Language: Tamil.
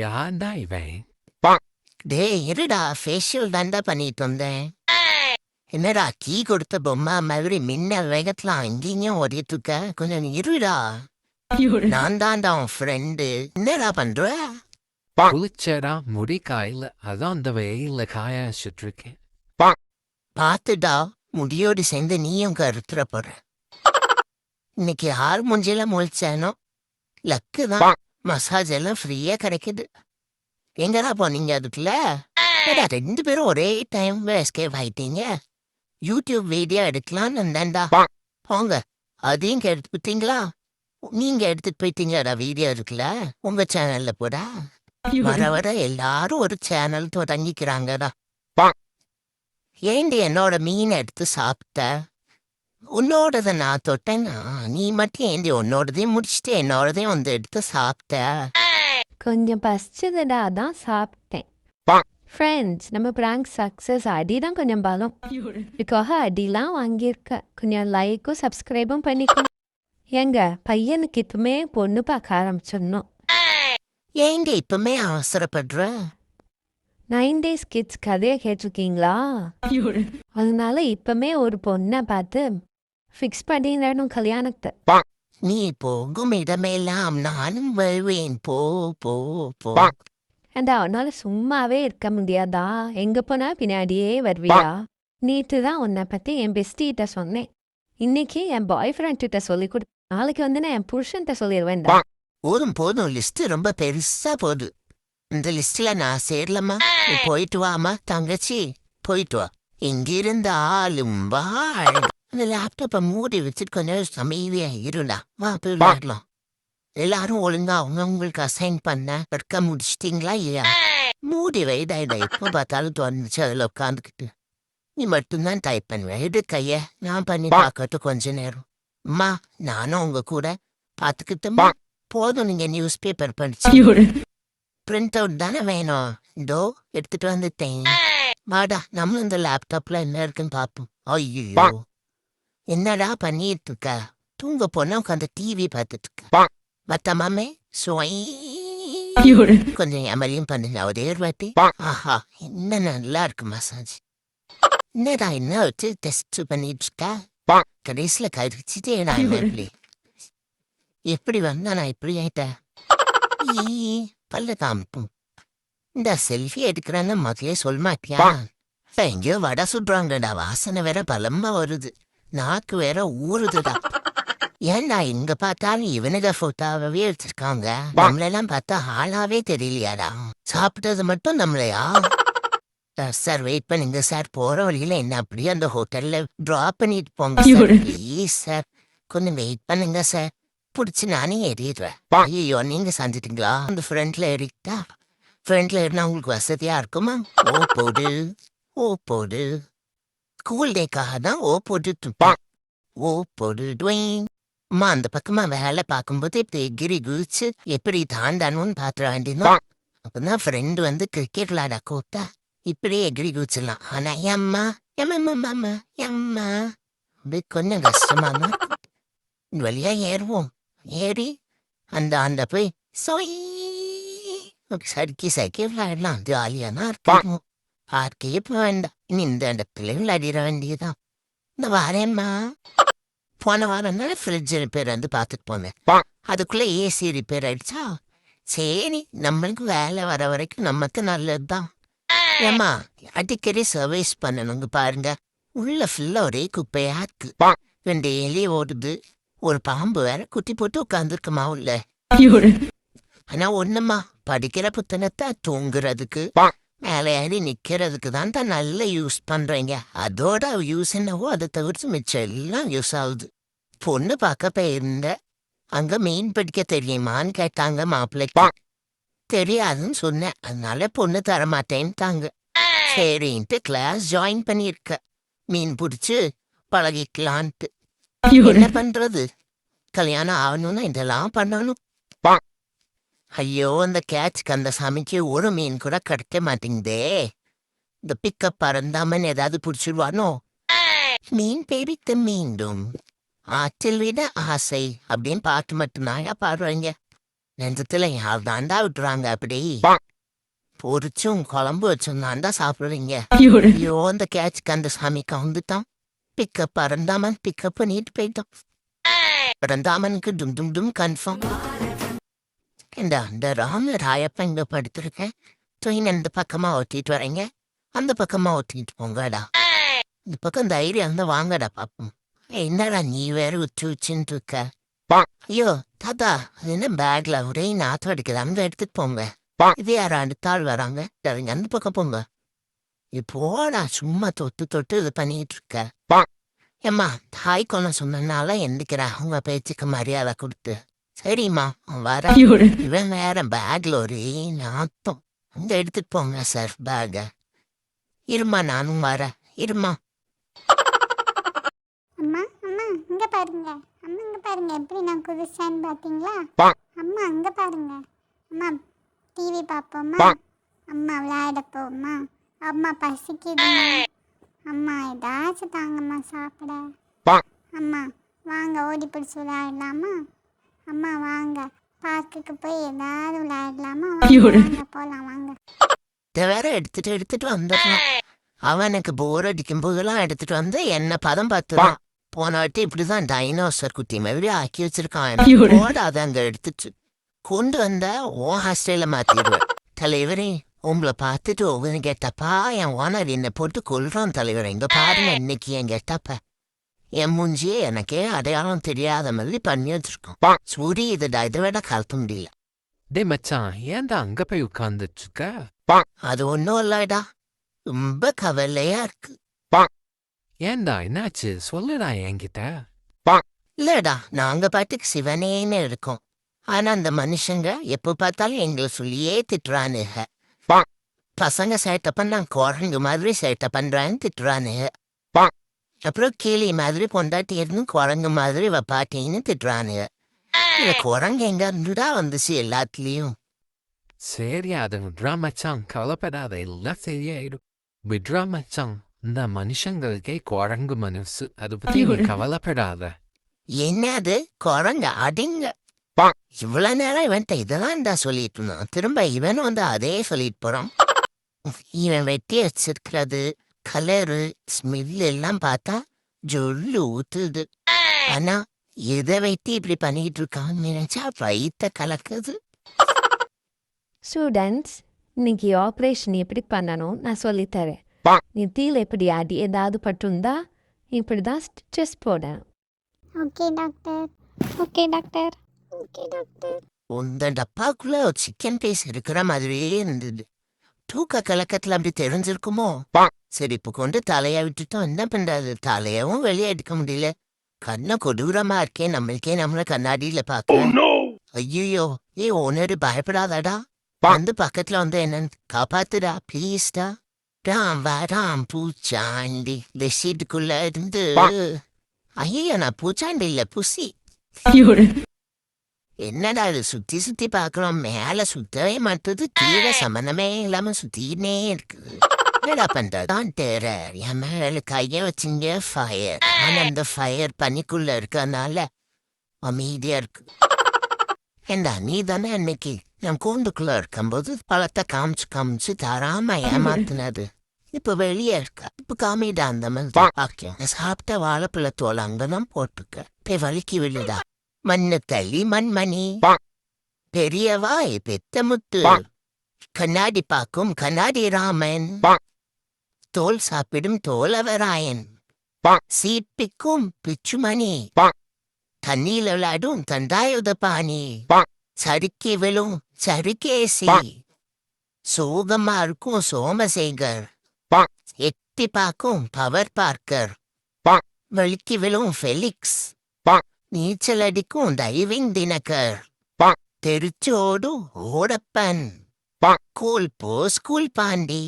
யார்டா இவன்? டேய் இருடா, ஃபேஷியல் தாண்டா பண்ணிட்டு வந்தேன். என்னடா கீ கொடுத்த பொம்மை மாதிரி மின்ன வேகத்துல அங்கேயும் ஓடிட்டு இருக்க? கொஞ்சம் இருடா. நான் தான்டா உன் ஃப்ரெண்டு. என்னடா பண்ற? குளிச்சடா, முடி காயில, அதான் அந்த வெயில்ல காய வச்சுட்டு இருக்கேன். பாத்துடா, முடியோடு சேர்ந்து நீயும் கருத்துற போற. இன்னைக்கு யார் மூஞ்சில முழிச்சானோ லக்கு தான். மசாஜ் எல்லாம் ஃப்ரீயா கிடைக்குது. எங்கடா போனீங்க அதுக்குள்ள? ஏடா, 2 பேரும் ஒரே டைம் எஸ்கேப் ஆயிட்டீங்க. யூடியூப் வீடியோ எடுக்கலான்னு இருந்தேன்டா. போங்க, அதையும் எடுத்துட்டீங்களா? நீங்க எடுத்துட்டு போயிட்டீங்கடா வீடியோ இருக்குல்ல உங்க சேனல்ல போடா. வர வர எல்லாரும் ஒரு சேனல் தொடங்கிக்கிறாங்கடா. ஏண்டி என்னோட மீன் எடுத்து சாப்பிட்ட? உன்னோடத நான் தொட்டேன்னா நீ மட்டும் ஏண்டி உன்னோடதையும் முடிச்சுட்டு என்னோடதையும் வந்து எடுத்து சாப்பிட்ட? கொஞ்சம் பசிச்சதுடா, அதான் சாப்பிட்டேன். ஃப்ரெண்ட்ஸ், நம்ம பிராங்க் சக்ஸஸ் அடிதான் கொஞ்சம் பலம். இதுக்காக அடிலாம் வாங்கியிருக்க. கொஞ்சம் லைக்கும் சப்ஸ்கிரைபும் பண்ணிக்கணும். எங்க பையனுக்கு இப்பவுமே பொண்ணு பார்க்க ஆரம்பிச்சிடணும். ஏண்டி இப்பவுமே அவசரப்படுற? 9 days கிட்ஸ் கதையை கேட்டிருக்கீங்களா? அதனால இப்பவுமே ஒரு பொண்ணை பார்த்து ஃபிக்ஸ் பண்ணிடணும் கல்யாணத்தை. நீ போகும் இடமெல்லாம் நானும் வருவேன். போ போ போ. ஏண்டா, அவனால சும்மாவே இருக்க முடியாதா? எங்க போனா பின்னாடியே வருவியா? நேற்று தான் உன்னை பத்தி என் பெஸ்டிகிட்ட சொன்னேன். இன்னைக்கு என் பாய் ஃப்ரெண்ட் கிட்ட சொல்லி கொடு. நாளைக்கு வந்து நான் என் புருஷன்கிட்ட சொல்லிடுவேன்டா. போதும் போதும், லிஸ்ட் ரொம்ப பெருசா போகுது. இந்த லிஸ்ட்ல நான் சேரலம்மா. நீ போயிட்டு வாமா தங்கச்சி, போயிட்டு வா. எங்கிருந்தாலும் வாழ். அந்த லேப்டாப்பை மூடி வச்சுட்டு கொஞ்சம் அமைதியா இருடா. வா போய் விளையாடலாம். எல்லாரும் ஒழுங்கா அவங்களுக்கு அசைன் பண்ண கற்க முடிச்சிட்டீங்களா இல்லையா? மூடி வைடா. எப்போ பார்த்தாலும் தோணுச்சு அதில் உட்காந்துக்கிட்டு நீ மட்டும்தான் டைப் பண்ணுவேன். எடு கைய, நான் பண்ணி பார்க்கட்டும் கொஞ்ச நேரம். அம்மா, நானும் உங்க கூட பார்த்துக்கிட்டோம்மா. போதும், நீங்க நியூஸ் பேப்பர் படிச்சு பிரிண்ட் அவுட் தானே வேணும். இதோ எடுத்துட்டு வந்துட்டேன். வாடா, நம்மளும் இந்த லேப்டாப்ல என்ன இருக்குன்னு பார்ப்போம். ஐயோ, என்னடா பண்ணிட்டு இருக்க? தூங்க போனா உட்காந்து டிவி பார்த்துட்டு இருக்க. மத்தமாமே கொஞ்சம் எமரியும் பண்ணுங்க ஒரே ஒரு வாட்டி. ஆஹா, என்ன நல்லா இருக்கு மசாஜ். என்னடா என்ன வச்சு டெஸ்ட் பண்ணிட்டு இருக்கா? கடைசியில கடிச்சிட்டே நான் எப்படி எப்படி வந்தா நான் இப்படி ஆயிட்டேன்? பல்ல காமிப்போம். இந்த செல்ஃபி எடுக்கிறேன்னு முதலே சொல்ல மாட்டியா? எங்கேயோ வடை சுடுறாங்கடா. வாசனை வேற பலமா வருது. நாக்கு வேற ஊறுதுடா. ஏன்டா இங்க பார்த்தாலும் இவனுங்க போட்டோவே வச்சிருக்காங்க. நம்மளெல்லாம் பார்த்தா ஆளாவே தெரியலையாடா. சாப்பிட்டது மட்டும் நம்மளையா? சார் வெயிட் பண்ணுங்க சார், போற வழியில என்ன அப்படியே அந்த ஹோட்டல்ல டிராப் பண்ணிட்டு போங்க சார். ப்ளீஸ் சார், கொஞ்சம் வெயிட் பண்ணுங்க சார். பிடிச்சி நானே ஏறிடுவேன். ஐயோ, நீங்க சந்திட்டீங்களா? அந்த ஃப்ரண்ட்ல ஏறிட்டா? ஃப்ரண்ட்ல ஏறினா உங்களுக்கு வசதியா இருக்குமா? ஓ போடு, ஓ போடு. ஸ்கூல் டேக்காக தான் ஓ போட்டு ஓ போடு டுவீங். அம்மா, அந்த பக்கமா வேலை பார்க்கும்போது இப்படி எகிரி குதிச்சு எப்படி தாண்டானுன்னு பாத்துற வேண்டியதும். அப்பதான் ஃப்ரெண்டு வந்து கிரிக்கெட் விளையாட கூப்பிட்டா இப்படியே எகிரி குதிச்சிடலாம். ஆனா எம்மா எம்மம்மா எம்மா அப்படி கொஞ்சம் கஷ்டமா தான். வழியா ஏறுவோம். ஏறி அந்த போய் சறுக்கி சறுக்கி விளையாடலாம். ஜாலியா தான் இருக்கும். பார்க்கையே போக வேண்டாம். இனி இந்த இடத்துல விளையாடிட வேண்டியதுதான். இந்த வாரேம்மா. போன வாரம் தானே ஃப்ரிட்ஜ் ரிப்பேர் வந்து பார்த்துட்டு போனேன். அதுக்குள்ள ஏசி ரிப்பேர் ஆயிடுச்சா? சரி, நம்மளுக்கு வேலை வர வரைக்கும் நமக்கு நல்லதுதான். ஏமா, அடிக்கடி சர்வீஸ் பண்ணணுங்க. பாருங்க, உள்ள ஃபுல்லா ஒரே குப்பையா இருக்கு. 2 எலி ஓடுது. ஒரு பாம்பு வேற குட்டி போட்டு உட்காந்துருக்குமா உள்ள. ஆனா ஒண்ணுமா, படிக்கிற புத்தகத்தை தூங்குறதுக்கு மேலே ஏறி நிக்கிறதுக்கு தான் நல்லா யூஸ் பண்றீங்க. அதோட யூஸ் என்னவோ அதை தவிர்த்து மிச்சம் எல்லாம் யூஸ் ஆகுது. பொண்ணு பார்க்க போயிருந்த அங்க மீன் பிடிக்க தெரியுமான்னு கேட்டாங்க மாப்பிள்ளைக்கு. தெரியாதுன்னு சொன்னேன். அதனால பொண்ணு தரமாட்டேன்ட்டாங்க. சரின்ட்டு கிளாஸ் ஜாயின் பண்ணிருக்க. மீன் பிடிச்சு பழகிக்கலான்ட்டு. என்ன பண்றது, கல்யாணம் ஆகணும்னா இதெல்லாம் பண்ணணும். ஐயோ, அந்த கேட்ச்க்கு அந்த சாமிக்கு ஒரு மீன் கூட கிடைக்க மாட்டேங்குதே. இந்த பிக்கப் பறந்தாமன் ஏதாவது பிடிச்சிருவானோ? மீன் பேரித்த மீண்டும் ஆற்றில் விட ஆசை அப்படின்னு பாட்டு மட்டும் நாயா பாடுறீங்க. நெஞ்சத்துல யார் தாண்டா விட்டுறாங்க அப்படி பொரிச்சும் குழம்பு வச்சும் தாண்டா சாப்பிடுறீங்க. ஐயோ அந்த கேட்சுக்கு அந்த சாமி கவுந்துட்டான். பிக்கப் பரந்தாமன் பிக்கப் பண்ணிட்டு போயிட்டான். பரந்தாமனுக்கு டும் டும் டும் கன்ஃபார்ம். இந்த ராம ராயப்ப இங்க படுத்திருக்கேன். ட்ரெயின் இந்த பக்கமா ஓட்டிட்டு வரீங்க, அந்த பக்கமா ஓட்டிட்டு போங்கடா. இந்த பக்கம் தைரியம் இருந்தா வாங்கடா பாப்போம். என்னடா நீ வேற உச்சுன்னு இருக்க. ஐயோ தாத்தா அது என்ன பேக்ல ஒரே நாத்தம் அடிக்குது, அங்க எடுத்துட்டு போங்க. இது யாரா அடுத்த ஆள் வராங்க, சரிங்க அந்த பக்கம் போங்க. இப்போடா சும்மா தொட்டு இது பண்ணிட்டு இருக்க. ஏம்மா தாய் கொள்ள சொன்னனால எந்திக்கிறேன், உங்க பேச்சுக்கு மரியாதை கொடுத்து. சரிம்மா வர. இவன் வேற பேக்ல ஒரே நாத்தம், அங்க எடுத்துட்டு போங்க சார் பேக. இருமா நானும் வரேன், இருமா. அம்மா அம்மா இங்க பாருங்க, அம்மா இங்க பாருங்க எப்படி நான் குதிச்சேன்னு பாத்தீங்களா? அம்மா அங்க பாருங்க. அம்மா டிவி பாப்போமா? அம்மா விளையாட போமா? அம்மா பசிக்குதுமா? அம்மா ஏதாச்சும் தாங்கம்மா சாப்பிட. அம்மா வாங்க ஓடி பிடிச்சி விளையாடலாமா? அம்மா வாங்க பார்க்குக்கு போய் ஏதாவது விளையாடலாமா? வாங்க போலாம் வாங்க. இதை வேற எடுத்துட்டு வந்துடுறான். அவனுக்கு போர் அடிக்கும் போதெல்லாம் எடுத்துட்டு வந்து என்ன பதம் பார்த்துதான். போன வாட்டி இப்படிதான் டைனோசர் குட்டி மாதிரி ஆக்கி வச்சிருக்கான். போடாத அங்க எடுத்துட்டு கொண்டு வந்த ஓ ஹாஸ்டல்ல மாத்திடுவேன். தலைவரே உங்களை பார்த்துட்டு ஒவ்வொரு கேட்டப்பா என் ஓனர் என்னை போட்டு கொல்றான் தலைவர். இங்க பாருங்க இன்னைக்கு என் கெட்டப்ப என் மூஞ்சியே எனக்கே அடையாளம் தெரியாத மாதிரி பண்ணி வச்சிருக்கோம். சூரி இதை விட கலத்த முடியல. டே மச்சான், ஏன்டா அங்க போய் உட்கார்ந்துட்டு இருக்க? அது ஒன்றும் இல்லடா, ரொம்ப கவலையா இருக்கு. ஏன்டா என்னாச்சு சொல்லுடா என்கிட்ட. இல்லடா நாங்க பாட்டுக்கு சிவனேன்னு இருக்கோம். ஆனா அந்த மனுஷங்க எப்ப பார்த்தாலும் எங்களை சொல்லியே திட்டுறானுங்க. பசங்க சேட்டை பண்ணா குரங்கு மாதிரி சேட்டை பண்றான்னு திட்டுறானுங்க. அப்புறம் கீழி மாதிரி பொண்டாட்டி இருந்து குரங்கு மாதிரி பாட்டின்னு திட்டுறானுங்க. இந்த குரங்கு எங்க இருந்துடா வந்துச்சு எல்லாத்துலயும். சரி அது விட்ரா மச்சான், கவலைப்படாத, எல்லாம் சரியாயிடும். விட்ரா மச்சான், இந்த மனுஷங்களுக்கே குரங்கு மனசு, அதை பத்தி நீ கவலைப்படாத. என்னது குரங்க அடிங்க. இவ்வளவு நேரம் இவன்ட்ட இதெல்லாம் தான் சொல்லிட்டு இருந்தான், திரும்ப இவன் வந்து அதே சொல்லிட்டு போறான். இவன் வெட்டி வச்சிருக்கிறது கலரு ஸ்மெல் எல்லாம் பார்த்தா ஜொல்லு ஊத்துது. ஆனா எதை வெட்டி இப்படி பண்ணிட்டு இருக்கான்னு நினைச்சா வயித்த கலக்குது. ஸ்டூடெண்ட்ஸ், இன்னைக்கு ஆப்ரேஷன் எப்படி பண்ணணும் நான் சொல்லித்தரேன். நெத்தியில் எப்படி அடி ஏதாவது பட்டிருந்தா இப்படி தான் ஸ்டிச்சஸ் போட. Okay doctor, okay doctor, okay doctor. உந்த டப்பாக்குள்ள ஒரு சிக்கன் பீஸ் இருக்கிற மாதிரியே இருந்தது. தூக்க கலக்கத்துல அப்படி தெரிஞ்சிருக்குமோ? சரி இப்ப கொண்டு தலையா விட்டுட்டோம், என்ன பண்றது? தலையவும் வெளியே எடுக்க முடியல. கண்ணை கொடூரமா இருக்கே நம்மளுக்கே, நம்மள கண்ணாடியில பாக்க. ஐயோ ஏ ஓனரு பயப்படாதடா, வந்து பக்கத்துல வந்து என்னன்னு காப்பாத்துடா ப்ளீஸ்டா. வராம் பூச்சாண்டி பெட்ஷீட்டுக்குள்ள இருந்து. ஐயோ நான் பூச்சாண்டி இல்ல புசி. என்னடா இது சுத்தி சுத்தி பாக்குறோம், மேல சுத்தவே மாட்டுது, கீழே சம்மந்தமே இல்லாம சுத்தினே இருக்குது. என்னடா பண்றதான் டெரர். என் மேல கைய வச்சுங்க ஃபயர். ஆனா அந்த ஃபயர் பனிக்குள்ள இருக்கனால அமைதியா இருக்கு. ஏண்டா நீ தானே அன்னைக்கு என் கூண்டுக்குள்ள இருக்கும்போது பழத்தை காமிச்சு தராம ஏமாத்தினது. இப்ப வெளியே இருக்க, இப்ப காமிடா அந்த மாதிரி. சாப்பிட்ட வாழைப்பழ தோல் அங்கதான் போட்டுக்க, போய் வலிக்கு விழுதா. மண்ணு தள்ளி மண்மணி, பெரியவாய் பெத்த முத்து, கண்ணாடி பாக்கும் கண்ணாடி ராமன், தோல் சாப்பிடும் தோலவராயன், சீப்பிக்கும் பிச்சுமணி, தண்ணியில் விளையாடும் தந்தாயுத பாணி, சறுக்கி விழும் சருகேசி, சோகமா இருக்கும் சோமசேகர், எட்டி பாக்கும் பவர் பார்க்கர், வழுக்கி விழும் ஃபெலிக்ஸ், நீச்சல் அடிக்கும் டைவிங் தினகர், தெரிச்சோடும் ஓடப்பன், ஸ்கூல் போ ஸ்கூல் பாண்டி,